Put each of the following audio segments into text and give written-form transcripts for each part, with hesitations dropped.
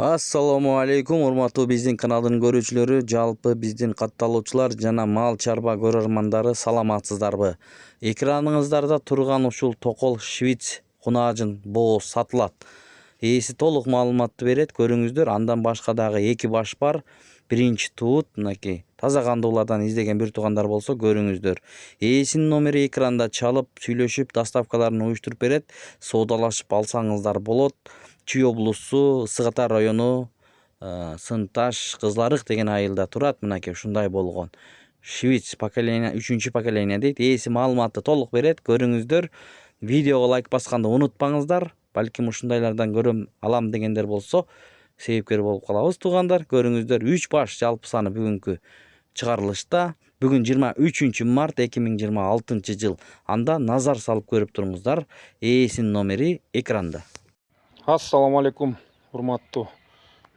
Assalamu алейкум, урматтуу биздин каналдын көрүүчүлөрү, жалпы биздин катталуучулар жана мал чарба көрөрмандары саламатсыздарбы? Экраныңыздарда турган ушул токол швиц кунаажын боо сатылат. Ээси толук маалыматты берет, көрүңүздөр. Андан башка дагы эки баш бар. Биринчи туут, мынакей таза кандуулардан издеген бир туугандар болсо көрүңүздөр. Ээсинин номери экранда чалып, сүйлөшүп, доставкаларын уюштуруп берет. Соодалашып алсаңыздар болот. Чүй облусу, Ысык Ата району, Сынташ, Кызларык деген айылда турат. Мынакей ушундай болгон. Швиц поколение, 3-чү поколение дейт. Ээси маалыматты толук берет, көрүңүздөр. Видеого лайк басканды унутпаңыздар. Балким ушундайлардан көрөм алам дегендер болсо, себепкер болуп калабыз туугандар. Көрүңүздөр, 3 баш жалпы саны бүгүнкү чыгарылышта. Бүгүн 23 март 2026 жыл. Анда назар салып көрүп туруңуздар. Ээсинин номери экранда. Ассаламу алейкум, урматтуу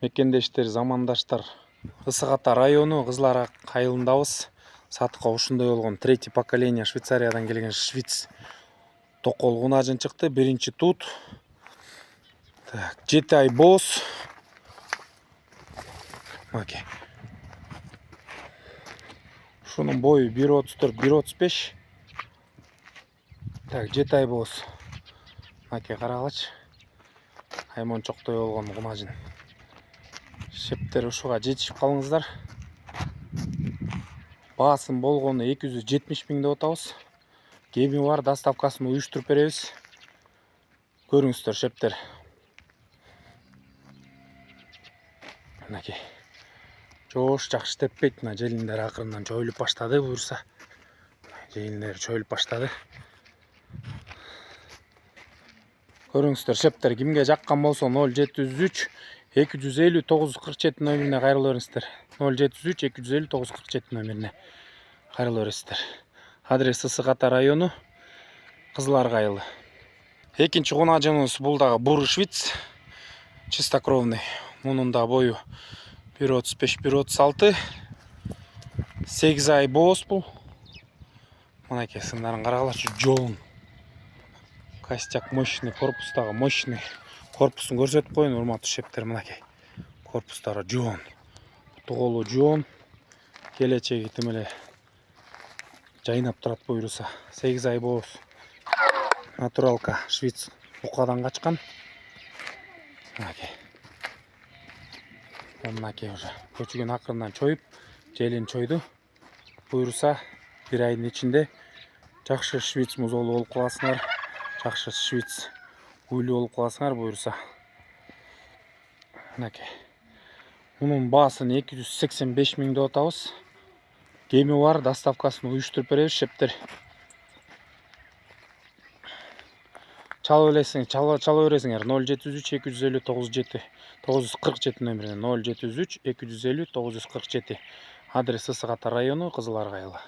мекендештер, замандаштар. Ысык Ата району Кызларык айылындабыз. Сатыкка ушундай болгон 3 поколение Швейцариядан келген швиц токол кунаажын чыкты. Биринчи тут. 7 ай бооз. Окей. Ушунун бою 1.34, 1.35. Так, 7 ай бооз. Окей, карагылачы. Аймончоктой болгон кунаажын. Шептер ушуга жетишип калыңыздар. Баасын болгону 270 миң деп атабыз. Кеми бар, доставкасын уюштуруп беребиз. Көрүңүздөр шептер. Мынакей. Жоош жакшы теппейт. Мына желиндер акырындан чоюлуп баштады, буюрса. Желиндер чоюлуп баштады. Көрүңүздөр шептер, кимге жаккан болсо 0703 250 947 номерине кайрыла бериңиздер. 0703 250 947 номерине кайрыла бересиздер. Адрес Ысык Ата району, Кызларык айылы. Экинчи кунаажыбыз бул дагы буры швиц, чистокровный. Мунун да бою 1.35, 1.36. 8 ай бооз бул. Мынакей сындарын карагылачы, жоон. Костяк мощный, корпус дагы мощный. Корпусун көрсөтүп коеюн, урматтуу шептер, мынакей. Корпустары жоон. Тоголу жоон. Келечеги тим эле жайнап турат буюрса. 8 ай бооз. Натуралка швиц букадан качкан. Мынакей. Мынакей уже көчүгүн акырындан чоюп, желин чойду. Буюрса, бир айдын ичинде жакшы швиц музолу болуп каласыңар. Жакшы швиц уйлуу болуп каласыңар буюрса. Мынакей. Мунун баасын 285 миң деп атабыз. Кеми бар, доставкасын уюштуруп беребиз шептер. Чала бересиңер 0703 250 947 номерине. 0703 250 947. Адрес Ысык Ата району, Кызларык айылы.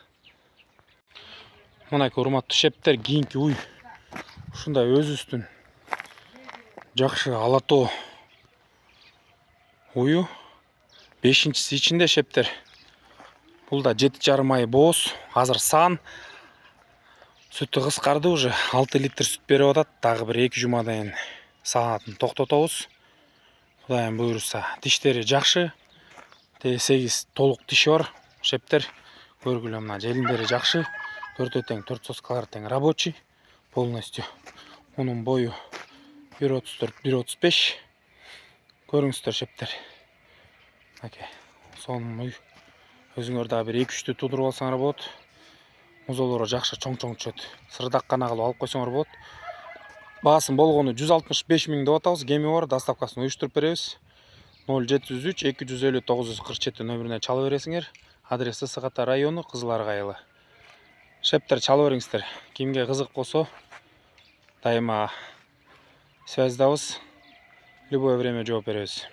Мынакей урматтуу шептер, кийинки уй ушундай өзүбүздүн жакшы алатоо уyu. 5-чиси ичинде шептер. Бул да 7,5 ай бооз. Азыр сан. Сүтү кыскарды уже. 6 литр сүт берип атат. Дагы бир 2 жумадан кийин саатын токтотобуз. Кудайым буюрса, диштери жакшы. 8 толук диши бар шептер. Көргүлө, мына желиндери жакшы. 4 тең, 4 соскалар тең рабочий. Полностью. Мунун бою 1.34, 1.35. Көрүңүздөр шептер. Окей. Сонун уй. Өзүңөр дагы бир 2-3 тудуруп алсаңар болот. Музолору жакшы чоң-чоң түшөт. Сырдак гана кылып алып койсоңор болот. Баасын болгону 165 миң деп атабыз. Кеми бар, доставкасын уюштуруп беребиз. 0703 250 947 номерине чала бересиңер. Адрес Ысык Ата району, Кызларык айылы. Шептер, чала бериңиздер. Кимге кызык болсо, дайыма связьдабыз. Любое время жооп беребиз.